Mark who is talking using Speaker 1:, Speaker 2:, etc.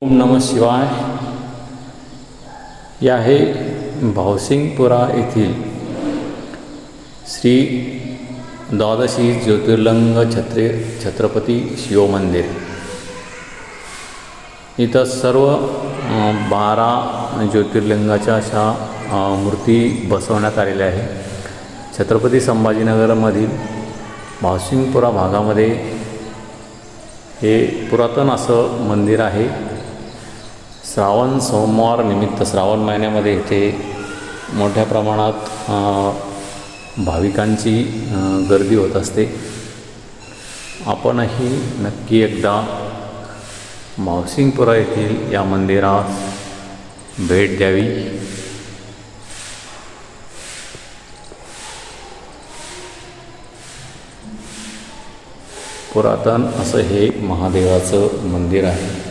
Speaker 1: ओम नमः शिवाय. हे आहे भावसिंगपुरा येथील श्री द्वादशी ज्योतिर्लिंग छत्रपती शिवमंदिर. इथं सर्व 12 ज्योतिर्लिंगाच्या अशा मूर्ती बसवण्यात आलेल्या आहे. छत्रपती संभाजीनगरमधील भावसिंगपुरा भागामध्ये हे पुरातन असं मंदिर आहे. श्रावण सोमवार निमित्त श्रावण महिन्यामध्ये इथे मोठ्या प्रमाणात भाविकांची गर्दी होत असते. आपणही नक्की एकदा भावसिंगपुरा येथील या मंदिरास भेट द्यावी. पुरातन असं हे महादेवाचं मंदिर आहे.